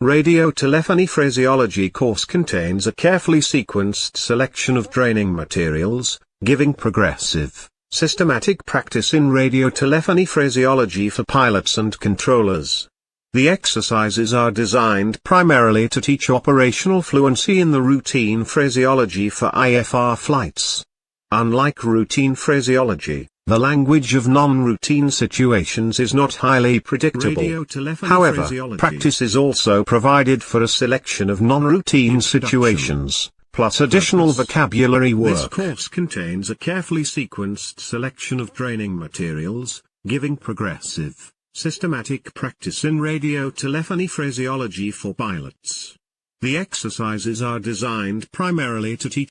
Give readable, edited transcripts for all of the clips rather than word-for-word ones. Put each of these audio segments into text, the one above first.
Radiotelephony Phraseology Course contains a carefully sequenced selection of training materials, giving progressive, systematic practice in radiotelephony phraseology for pilots and controllers. The exercises are designed primarily to teach operational fluency in the routine phraseology for IFR flights. Unlike routine phraseology, the language of non-routine situations is not highly predictable. However, practice is also provided for a selection of non-routine situations, plus additional vocabulary work. This course contains a carefully sequenced selection of training materials, giving progressive, systematic practice in radiotelephony phraseology for pilots. The exercises are designed primarily to teach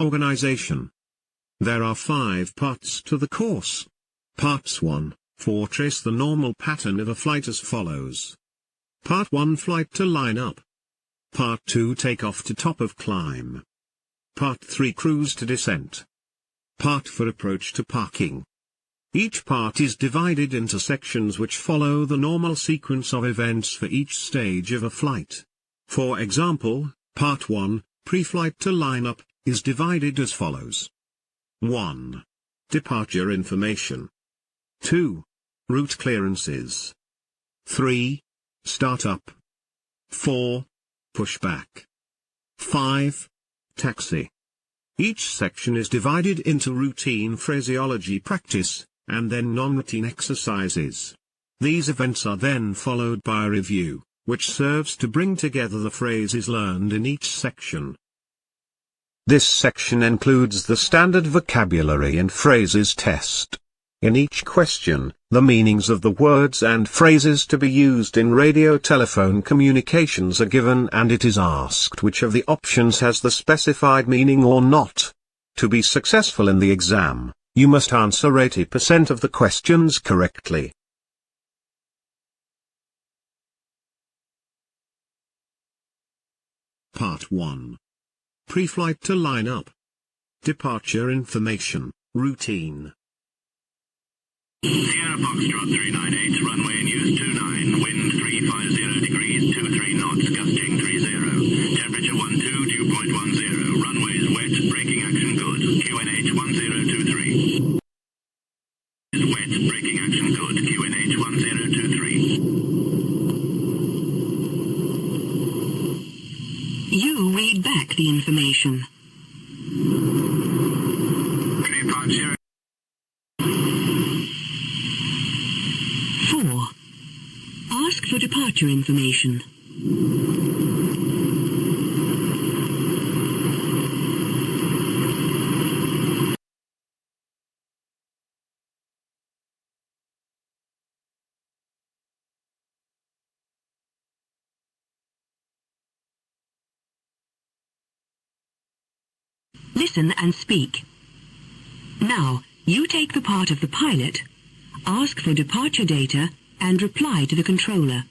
organization. There are 5 parts to the course. Parts 1, 4 trace the normal pattern of a flight as follows. Part 1 flight to line up. Part 2 take off to top of climb. Part 3 cruise to descent. Part 4 approach to parking. Each part is divided into sections which follow the normal sequence of events for each stage of a flight. For example, Part 1, pre-flight to line up, is divided as follows. 1. Departure information. 2. Route clearances. 3. Startup. 4. Pushback. 5. Taxi. Each section is divided into routine phraseology practice, and then non-routine exercises. These events are then followed by a review, which serves to bring together the phrases learned in each section. This section includes the standard vocabulary and phrases test. In each question, the meanings of the words and phrases to be used in radio telephone communications are given and it is asked which of the options has the specified meaning or not. To be successful in the exam, you must answer 80% of the questions correctly. Part 1. Pre-flight to line up. Departure information, routine. Sierra Foxtrot 398, runway in use 29, wind 350 degrees, 23 knots, gusting 30. Temperature 12, dew point 10, runways wet, braking action good, QNH 1023. Wet, braking action good, QNH 1023. You read back the information. Departure. 4. Ask for departure information. Listen and speak. Now, you take the part of the pilot, ask for departure data, and reply to the controller.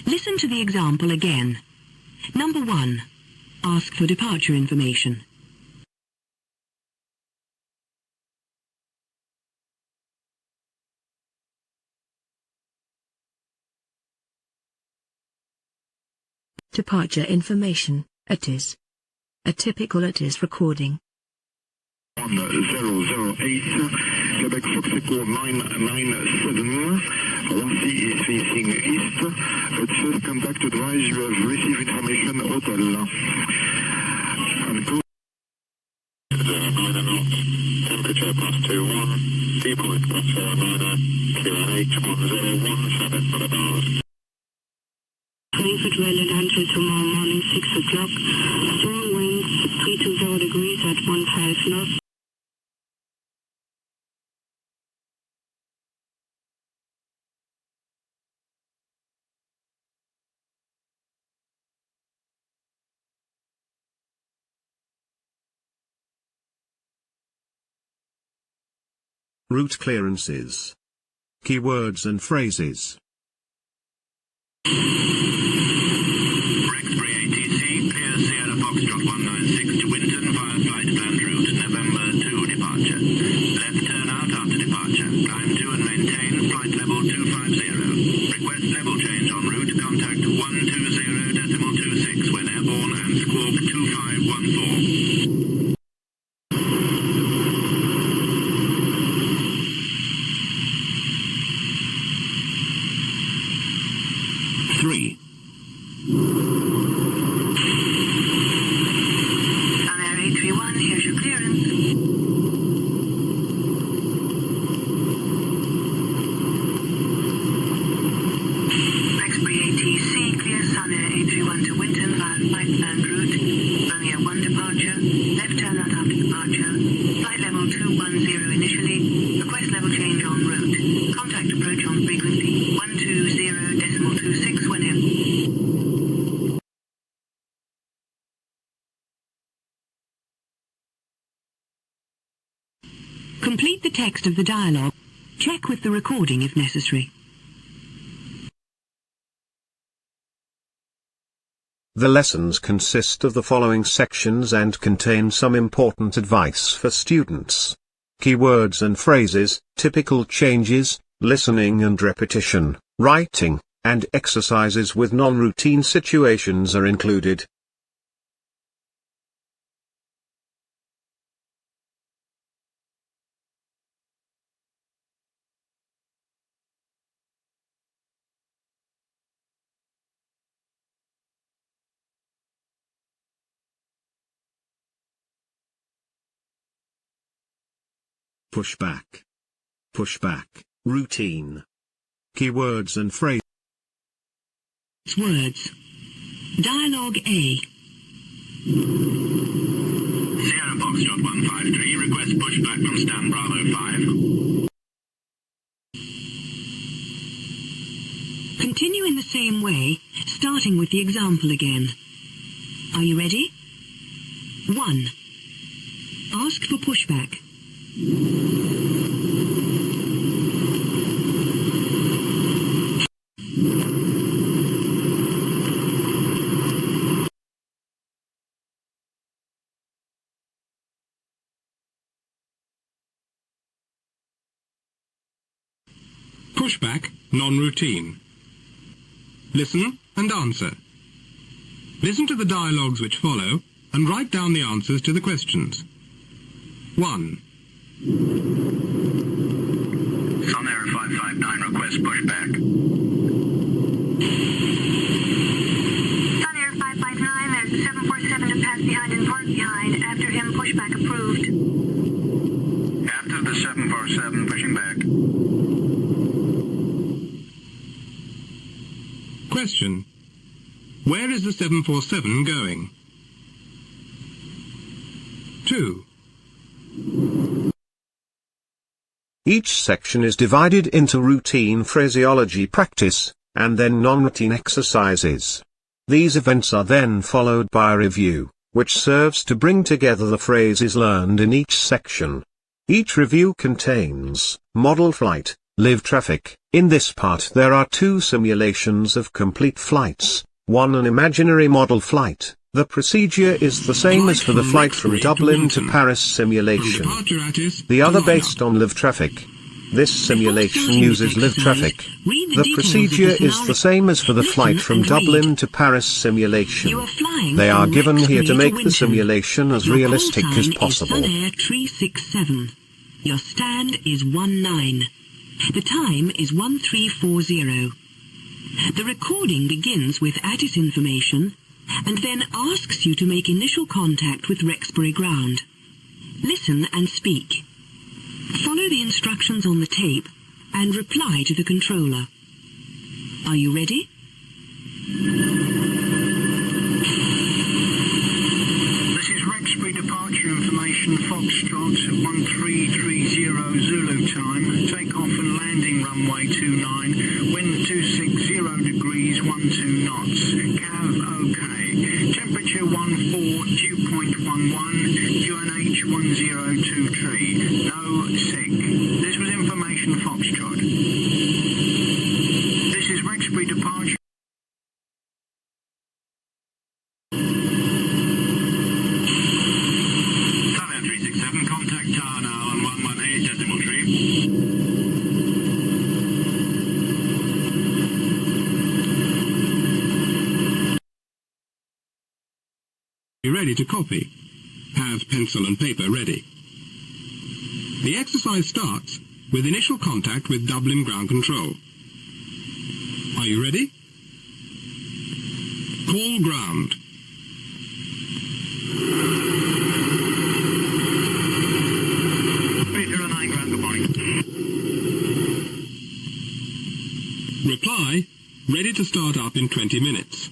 Listen to the example again. Number 1. Ask for departure information. Departure information, ATIS. A typical ATIS recording. 1008, Quebec Fox Echo 997, Roissy is facing east, at first contact advise you have received information hotel. And go. 9 knots, temperature +21, dew point +49, QNH 1017 for the bars. Frankfurt Rail entry tomorrow morning 6 o'clock. Strong winds 320 degrees at 15 knots. Route clearances. Keywords and phrases. Rexbury ATC, clear Sierra Foxtrot 196 to Winton via flight planned route November 2 departure. Left turn out after departure. Climb to and maintain flight level 250. Request level change en route. Contact 120 3. Sun Air 831, here's your clearance. Express ATC, clear Sun Air 831 to Winton via flight planned route. Runway 1 departure, left turn out after departure. Flight level 210 initially, request level change en route. Contact approach on frequency 120.26 whenever. Complete the text of the dialogue. Check with the recording if necessary. The lessons consist of the following sections and contain some important advice for students. Keywords and phrases, typical changes, listening and repetition, writing, and exercises with non-routine situations are included. Pushback. Pushback, routine. Keywords and phrases. Words. Dialogue A. Sierra Foxtrot 153, request pushback from Stan Bravo 5. Continue in the same way, starting with the example again. Are you ready? 1. Ask for pushback. Pushback, non-routine. Listen and answer. Listen to the dialogues which follow and write down the answers to the questions. 1. Sun Air 559 request pushback. Sun Air 559, there's a 747 to pass behind and park behind. After him, pushback approved. After the 747, pushing back. Question. Where is the 747 going? 2. Each section is divided into routine phraseology practice, and then non-routine exercises. These events are then followed by a review, which serves to bring together the phrases learned in each section. Each review contains model flight, live traffic. In this part there are 2 simulations of complete flights, one an imaginary model flight. The procedure is the same as for the flight from Dublin to Paris simulation. The other based on live traffic. This simulation uses live traffic. The procedure is the same as for the flight from Dublin to Paris simulation. They are given here to make the simulation as realistic as possible. Sun Air 367. Your stand is 19. The time is 1340. The recording begins with ATIS information and then asks you to make initial contact with Rexbury ground. Listen and speak. Follow the instructions on the tape and reply to the controller. Are you ready? This is Rexbury departure information, Foxtrot 1330 Zulu time. Take off and landing runway 29, wind 260 degrees, 12 knots. Cav OK. Temperature 14, dew point 11, UNH 1023. No sick. This was information, Foxtrot. This is Rexbury departure. Sun Air 367, contact tower now on 118.3. Be ready to copy. Have pencil and paper ready. The exercise starts with initial contact with Dublin ground control. Are you ready? Call ground. Ground, good morning. Reply, ready to start up in 20 minutes.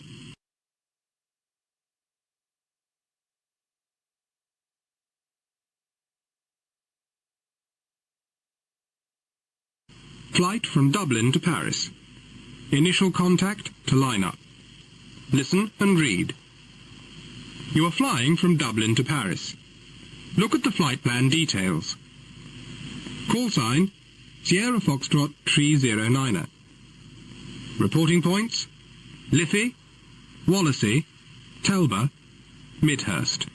Flight from Dublin to Paris. Initial contact to line up. Listen and read. You are flying from Dublin to Paris. Look at the flight plan details. Call sign, Sierra Foxtrot 309er. Reporting points, Liffey, Wallasey, Telba, Midhurst.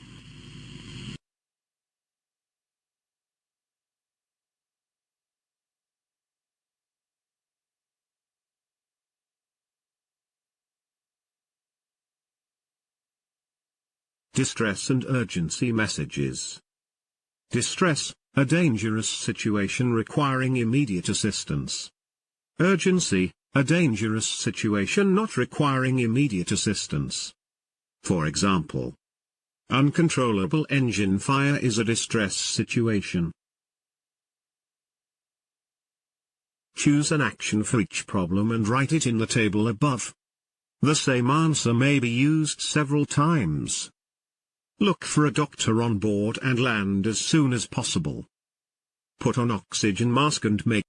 Distress and urgency messages. Distress, a dangerous situation requiring immediate assistance. Urgency, a dangerous situation not requiring immediate assistance. For example, uncontrollable engine fire is a distress situation. Choose an action for each problem and write it in the table above. The same answer may be used several times. Look for a doctor on board and land as soon as possible. Put on oxygen mask and make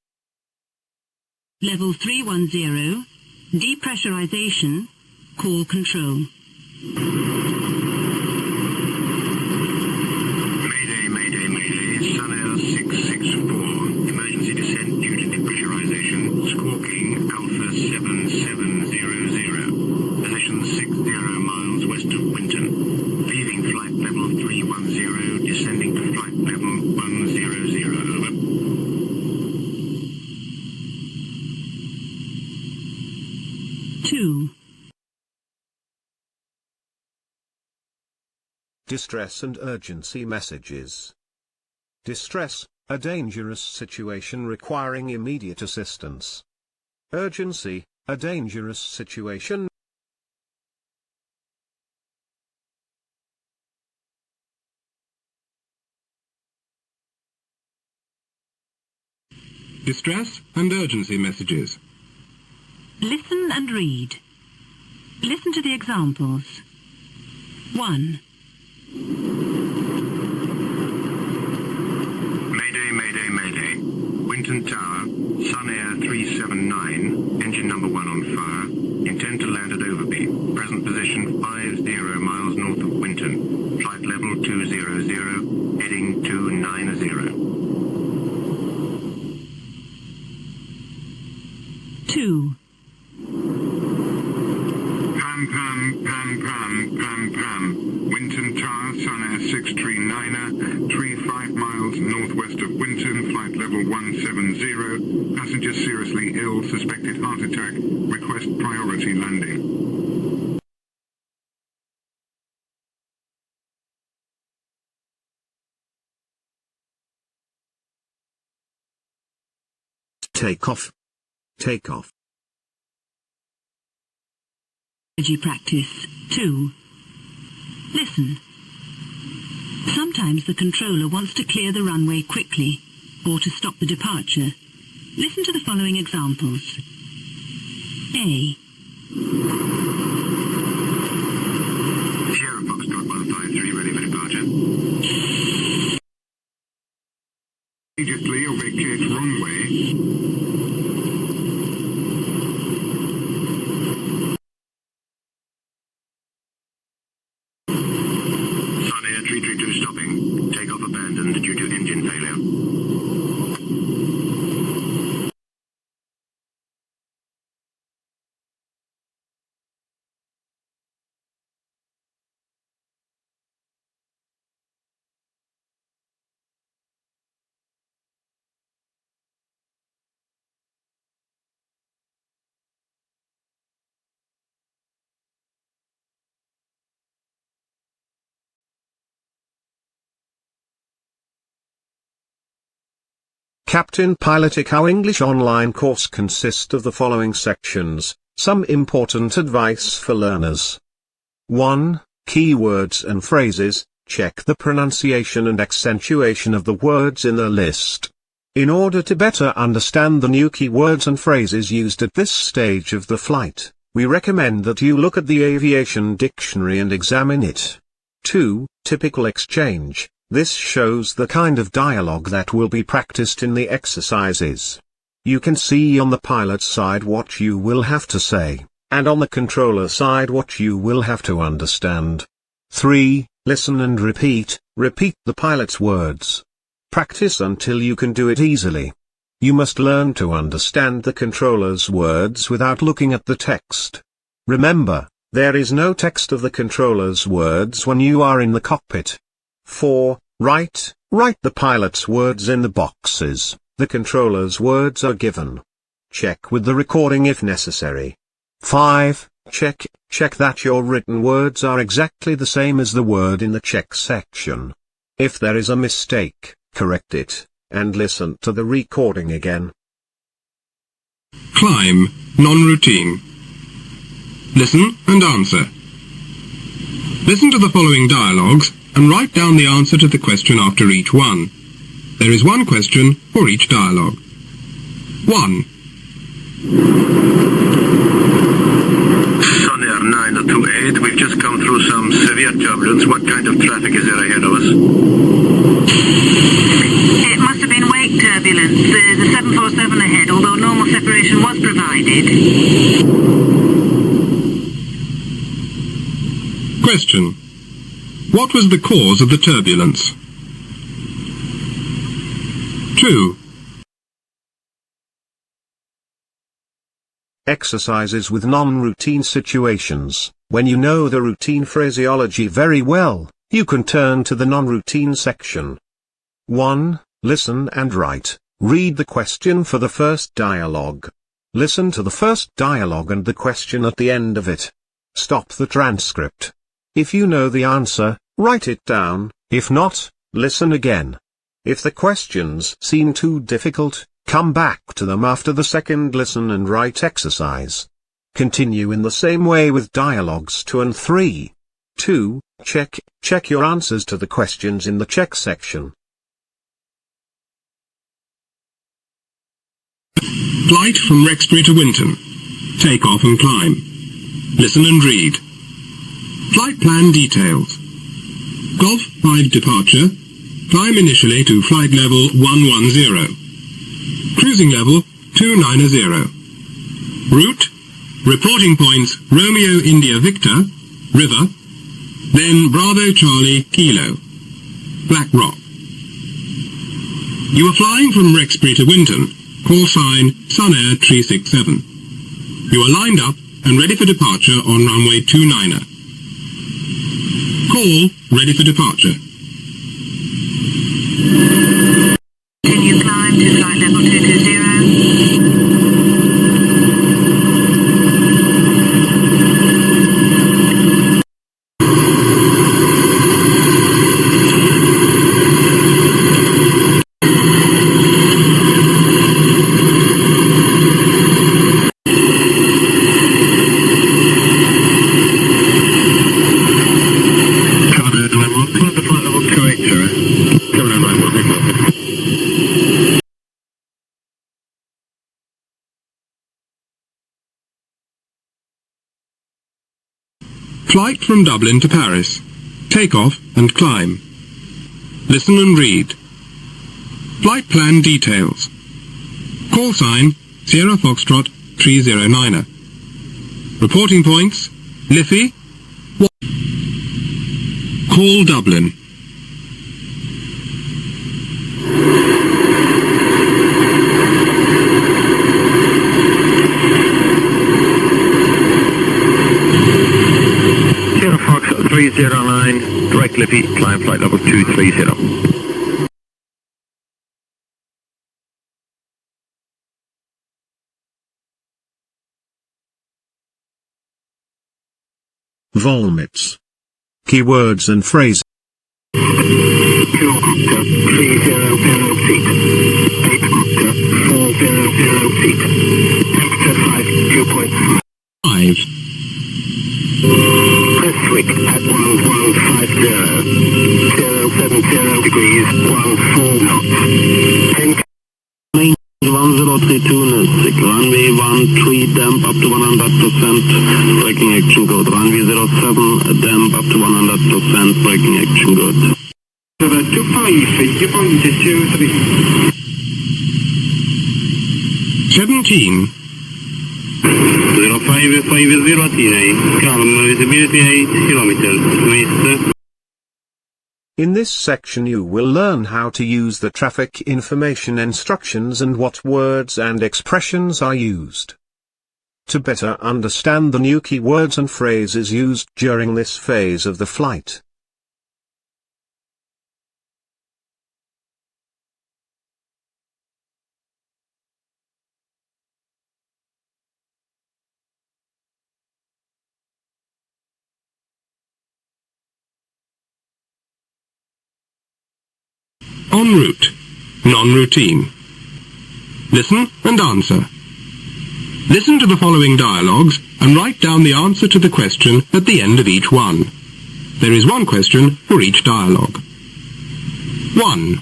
Level 310, depressurization, call control. Mayday, mayday, mayday, Sun Air 664. Emergency descent due to depressurization. Squawking Alpha 7700. Position 60 miles west of Winton. Leaving flight level 310, descending to flight level 100. Over. Two. distress and urgency messages. Distress, a dangerous situation requiring immediate assistance. Urgency, a dangerous situation. Distress and urgency messages. Listen and read. Listen to the examples. 1. Mayday, mayday, mayday. Winton Tower, Sun Air 379, engine number 1 on fire. Intend to land at Overby. Present position 50 miles north of Winton. Flight level 200, heading 290. 2. Pam, pam, pam, pam, pam, pam. Winton Tower, Sun Air 639er, 35 miles northwest of Winton, flight level 170. Passenger seriously ill, suspected heart attack. Request priority landing. Take off. Take off. Strategy practice. 2. Listen. Sometimes the controller wants to clear the runway quickly, or to stop the departure. Listen to the following examples. A. Sierra Foxtrot 153, ready for departure. Immediately or vacate runway. Sun Air 332 stopping. Takeoff abandoned due to engine failure. Captain Pilot ICAO English online course consists of the following sections: some important advice for learners, 1. Keywords and phrases. Check the pronunciation and accentuation of the words in the list. In order to better understand the new keywords and phrases used at this stage of the flight, we recommend that you look at the Aviation dictionary and examine it. 2. Typical exchange. This shows the kind of dialogue that will be practiced in the exercises. You can see on the pilot's side what you will have to say, and on the controller side what you will have to understand. 3. Listen and repeat. Repeat the pilot's words. Practice until you can do it easily. You must learn to understand the controller's words without looking at the text. Remember, there is no text of the controller's words when you are in the cockpit. 4. Write the pilot's words in the boxes. The controller's words are given. Check with the recording if necessary. 5. Check that your written words are exactly the same as the word in the check section. If there is a mistake, correct it, and listen to the recording again. Climb, non-routine. Listen and answer. Listen to the following dialogues and write down the answer to the question after each one. There is one question for each dialogue. 1. Sun Air 928, we've just come through some severe turbulence. What kind of traffic is there ahead of us? It must have been wake turbulence. There's a 747 ahead, although normal separation was provided. Question. What was the cause of the turbulence? 2. Exercises with non-routine situations. When you know the routine phraseology very well, you can turn to the non-routine section. 1. Listen and write. Read the question for the first dialogue. Listen to the first dialogue and the question at the end of it. Stop the transcript. If you know the answer, write it down. If not, listen again. If the questions seem too difficult, come back to them after the second listen and write exercise. Continue in the same way with dialogues 2 and 3. 2. Check your answers to the questions in the check section. Flight from Rexbury to Winton. Take off and climb. Listen and read. Flight plan details. Golf 5 departure. Climb initially to flight level 110. Cruising level 290. Route. Reporting points Romeo India Victor, River, then Bravo Charlie Kilo, Black Rock. You are flying from Rexbury to Winton, call sign Sun Air 367. You are lined up and ready for departure on runway 29er. Call ready for departure. Continue climb to flight level 220. Flight from Dublin to Paris. Take off and climb. Listen and read. Flight plan details. Call sign Sierra Foxtrot 309er. Reporting points Liffey. Call Dublin. Sierra Fox 309, direct Liffey, climb flight level 230. Volmits. Keywords and phrases. Helicopter 300 feet. 400 feet. Temperature 5, dew point 5. Press switch. music. Runway 13, damp up to 100%, braking action good. Runway 07, damp up to 100%, braking action good. 17. 0550 Athene, calm, visibility 8 kilometers, Mr. In this section you will learn how to use the traffic information instructions and what words and expressions are used. To better understand the new keywords and phrases used during this phase of the flight. En route. Non-routine. Listen and answer. Listen to the following dialogues and write down the answer to the question at the end of each one. There is one question for each dialogue. 1.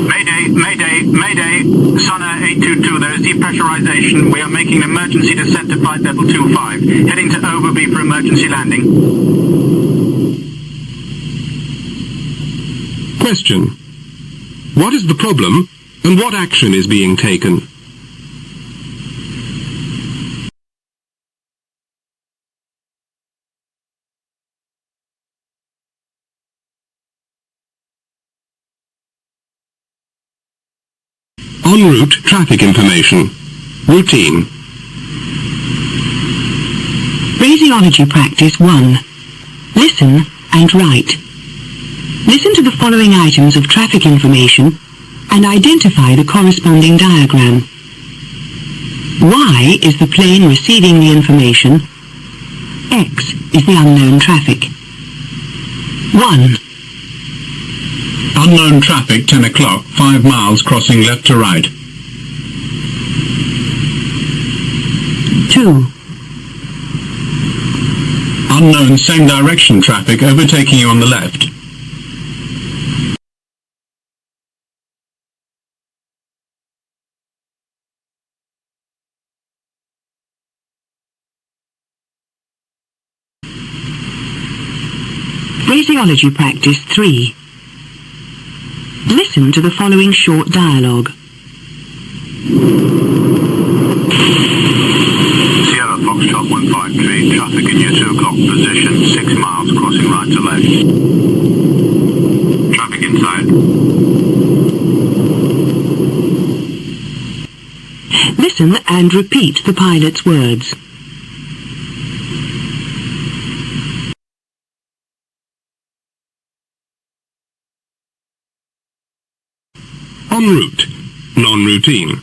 Mayday, mayday, mayday. Sonner 822, there is depressurization. We are making an emergency descent to flight level 25. Heading to Overby for emergency landing. Question. What is the problem and what action is being taken? En route traffic information. Routine. Phraseology practice 1. Listen and write. Listen to the following items of traffic information and identify the corresponding diagram. Y is the plane receiving the information. X is the unknown traffic. 1. Unknown traffic 10 o'clock, 5 miles crossing left to right. 2. Unknown same direction traffic overtaking you on the left. 3. Phraseology practice 3. Listen to the following short dialogue. Sierra Foxtrot 153, traffic in your 2 o'clock position, 6 miles crossing right to left. Traffic inside. Listen and repeat the pilot's words. En route. Non-routine.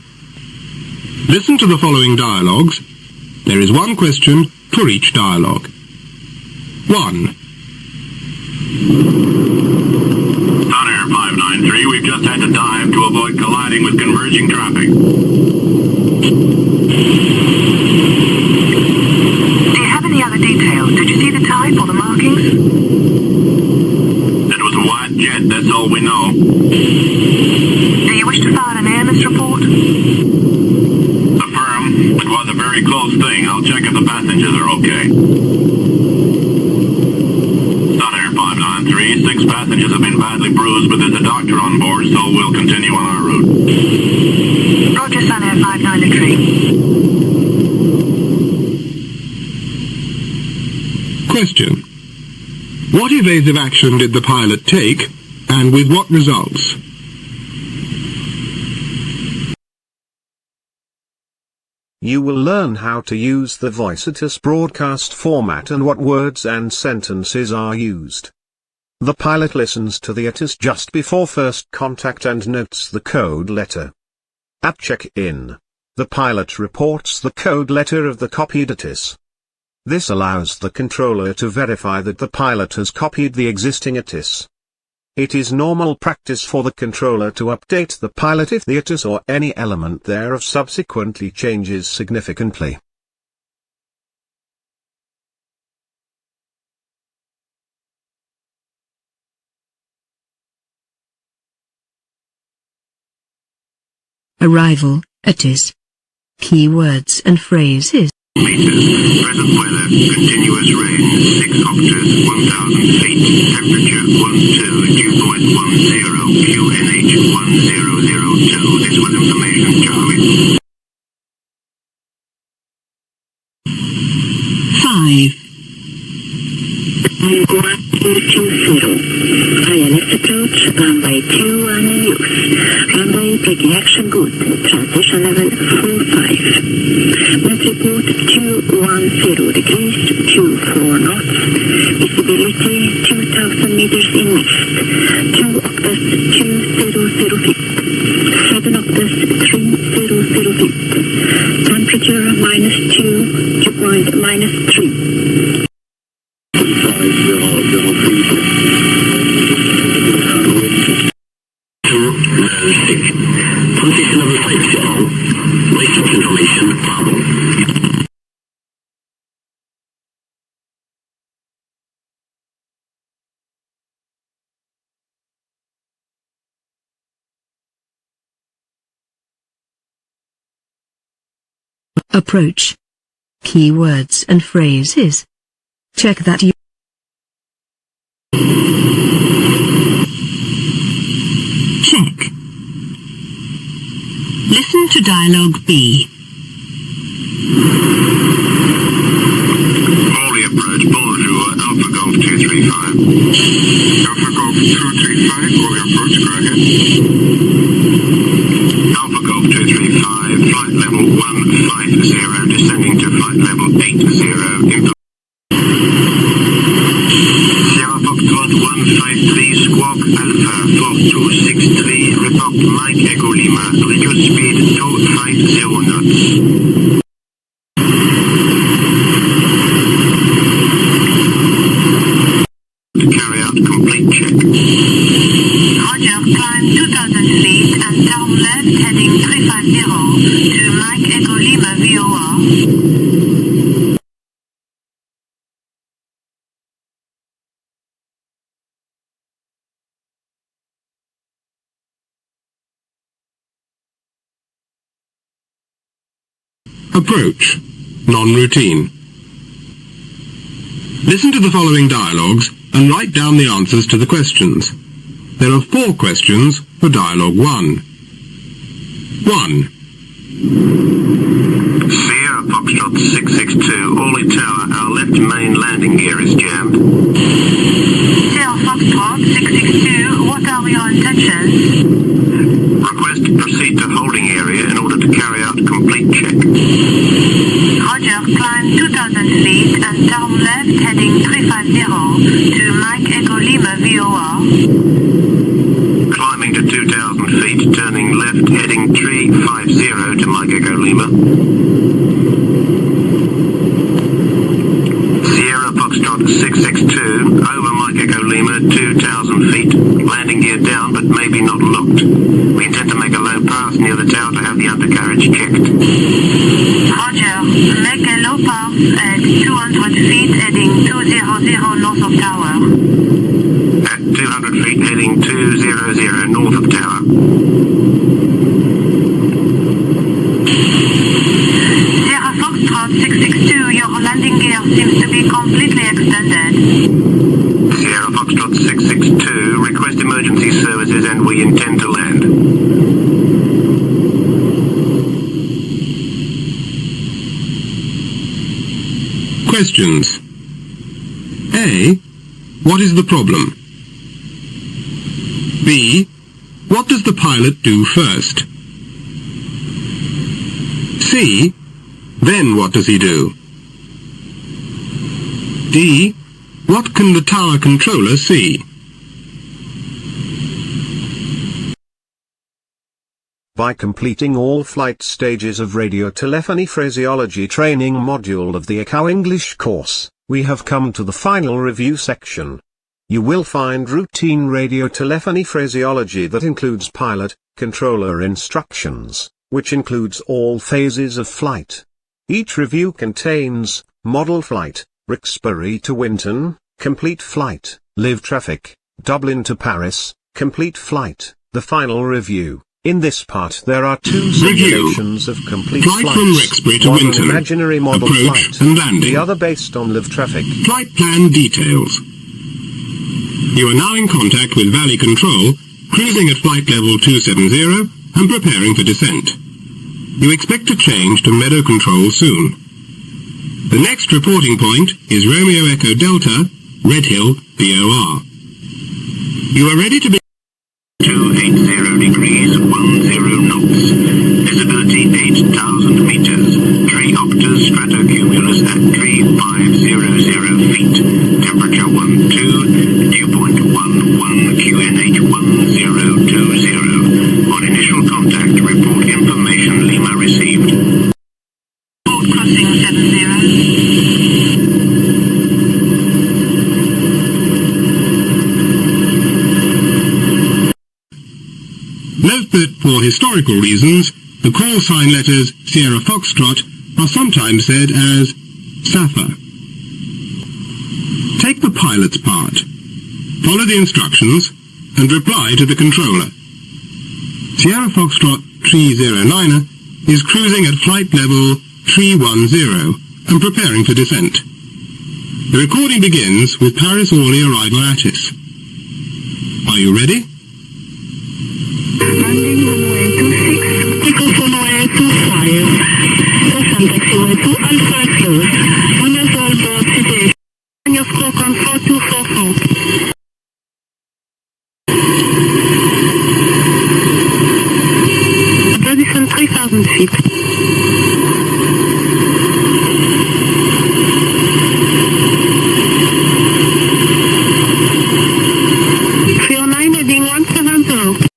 Listen to the following dialogues. There is one question for each dialogue. 1. Sonner 593, we've just had to dive to avoid colliding with converging traffic. Do you have any other details? Did you see the type or the markings? It was a white jet, that's all we know. Do you wish to file an airman's report? Affirm. It was a very close thing. I'll check if the passengers are okay. Sonner 593, 6 passengers have been badly bruised, but there's a doctor on board, so we'll continue on our route. Roger, Sonner 593. Question. What evasive action did the pilot take, and with what results? You will learn how to use the voice-to broadcast format and what words and sentences are used. The pilot listens to the ITIS just before first contact and notes the code letter. At check-in, the pilot reports the code letter of the copied ITIS. This allows the controller to verify that the pilot has copied the existing ITIS. It is normal practice for the controller to update the pilot if the ITIS or any element thereof subsequently changes significantly. Arrival, it is. Keywords and phrases. Meters, present weather, continuous rain, 6 octaves, 1,000 feet, temperature 12, dew point 10, QNH 1002. This was information, Charlie. 5. Runway 20. ILS approach, runway 21 in use. Runway taking action good. Transition level 45. Wind report 210 degrees, 24 knots. Visibility 2,000 meters in mist. 2 octaves 200 feet. 7 octaves 300 feet. Temperature -2, dew point -3. 296. Position of the flight schedule. Wait for information. Problem. Approach. Keywords and phrases. Check that you Check. Listen to dialogue B. Morley approach, bonjour, Alpha Golf 235. Alpha Golf 235, Morley approach, go ahead. Alpha Golf 235, flight level 150, descending to flight level 80, Sierra Foxtrot 153, Squawk Alpha 4263, report Mike Echo Lima, reduce speed 250 knots. To carry out complete check. Roger, climb 2,000 feet and turn left heading 350 to Mike Echo Lima VOR. Approach. Non-routine. Listen to the following dialogues and write down the answers to the questions. There are 4 questions for dialogue 1. 1. Sierra Foxtrot 662, Orley Tower, our left main landing gear is jammed. Sierra Foxtrot 662, what are your intentions? Request proceed to holding area in order to carry out complete check. Roger, climb 2,000 feet and turn left heading 350 to Mike Echo Lima VOR. Climbing to 2,000 feet, turning left heading 350 to Mike Echo Lima. Sierra Foxtrot 662, over Mike Echo Lima, 2,000 feet. Landing gear down, but maybe not locked. We intend to make a low pass near the tower to have the undercarriage checked. Roger, make a low pass at 200 feet heading 200 north of tower. At 200 feet, heading 200 north of tower. Sierra Foxtrot 662, your landing gear seems to be completely extended. Sierra Foxtrot 662, request emergency services and we intend to land. Questions. A. What is the problem? B. What does the pilot do first? C. Then what does he do? D. What can the tower controller see? By completing all flight stages of Radiotelephony Phraseology training module of the ICAO English course, we have come to the final review section. You will find routine radiotelephony phraseology that includes pilot, controller instructions, which includes all phases of flight. Each review contains model flight, Roxbury to Winton, complete flight, live traffic, Dublin to Paris, complete flight, the final review, In this part there are two Review. simulations of complete Flight flights, from Rexbury to one an Winton. imaginary model Approach flight, and landing. the other based on live traffic. Flight plan details. You are now in contact with Valley Control, cruising at flight level 270 and preparing for descent. You expect to change to Meadow Control soon. The next reporting point is Romeo Echo Delta, Red Hill, VOR. You are ready to be 280 degrees, 10 knots. Visibility 8,000 meters. Triopters stratocumulus at 3500 feet. Temperature 12. Dew point 11. QNH 1020. On initial contact, report information Lima received. Port crossing 70. Note that, for historical reasons, the call sign letters Sierra Foxtrot are sometimes said as SAFA. Take the pilot's part. Follow the instructions and reply to the controller. Sierra Foxtrot 309 is cruising at flight level 310 and preparing for descent. The recording begins with Paris Orly arrival Attis. Are you ready? Landing runway 26, takeoff runway 25. Descent taxiway to Alpha Close. Winners all board situation. On your score on 4244. Position 3,000 feet. Heading 170.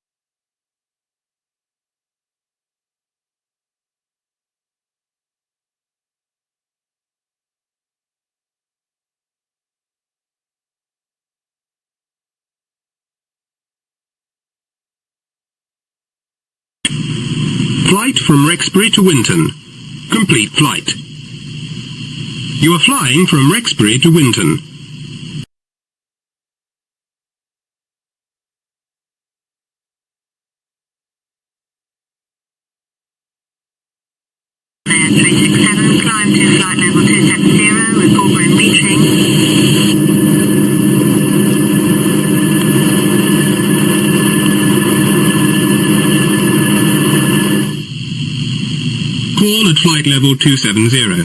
Flight from Rexbury to Winton. Complete flight. You are flying from Rexbury to Winton. There, 367, climb to flight level 270, report when reaching. Call at flight level 270.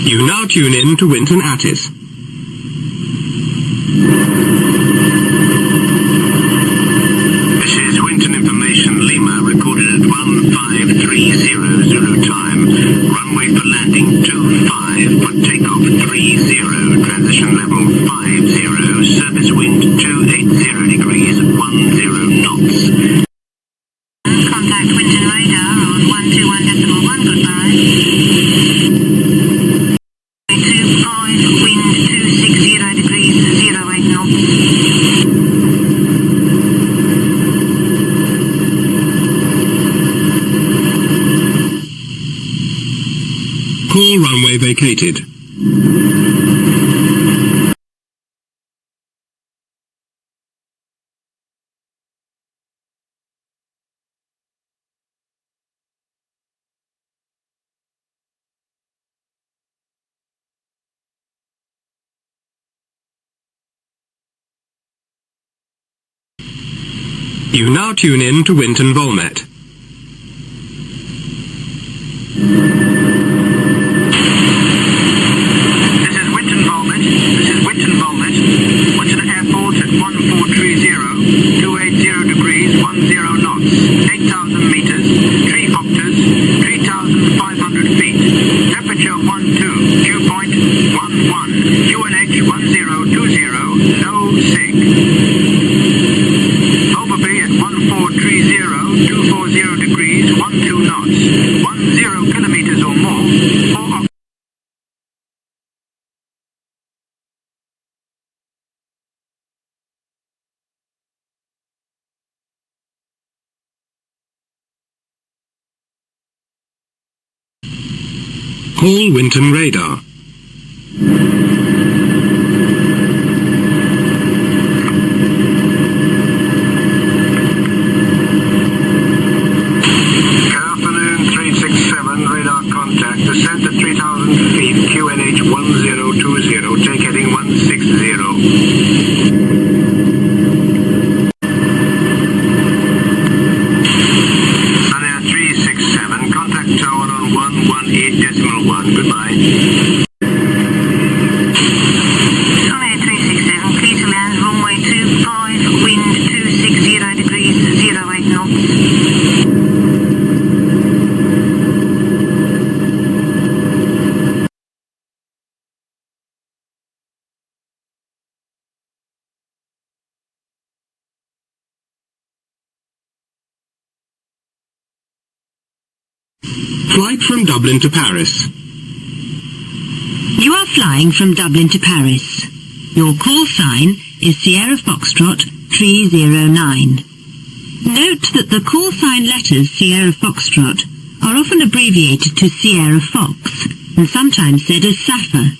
You now tune in to Winton Attis. This is Winton Information Lima, recorded at 1530 Zulu time. Runway for landing 25, for takeoff 30, transition level 50, surface wind 280 degrees, 10 knots. Contact Winton radar on 121.1, goodbye. 25, wind 260 degrees, 08 knots. Call runway vacated. You now tune in to Winton Volmet. This is Winton Volmet. Winton Airport at 1430, 280 degrees, 10 knots, 8,000 meters, 3 octaves, 3,500 feet, temperature 12, dew point 11, QNH 1020, low sig. Overbay at 1430, 240 degrees, 12 knots, 10 kilometers or more, 4 octaves. Call Winton radar. Flight from Dublin to Paris. You are flying from Dublin to Paris. Your call sign is Sierra Foxtrot 309. Note that the call sign letters Sierra Foxtrot are often abbreviated to Sierra Fox and sometimes said as SAFA.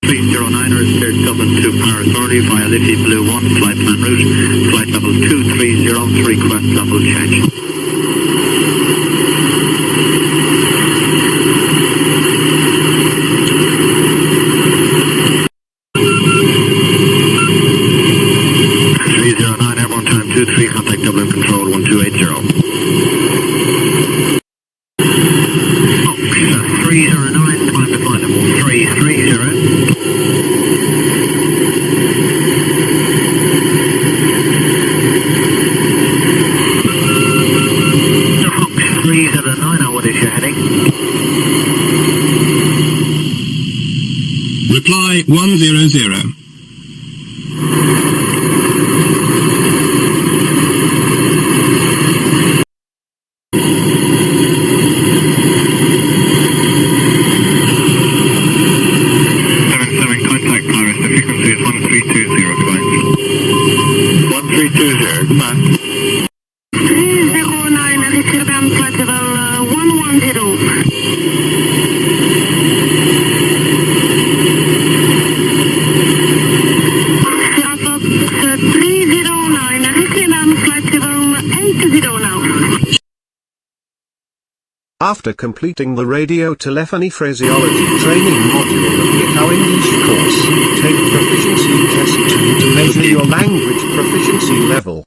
309 is cleared Dublin to Paris early via Liffey Blue 1 flight plan route. Flight level 230, request level change. Contact Dublin Control 1280. Fox 309, climb to flight level 330. Fox 309, what is your heading? Reply 100. After completing the Radiotelephony Phraseology training module of the ICAO English course, take Proficiency Test 2 to measure your language proficiency level.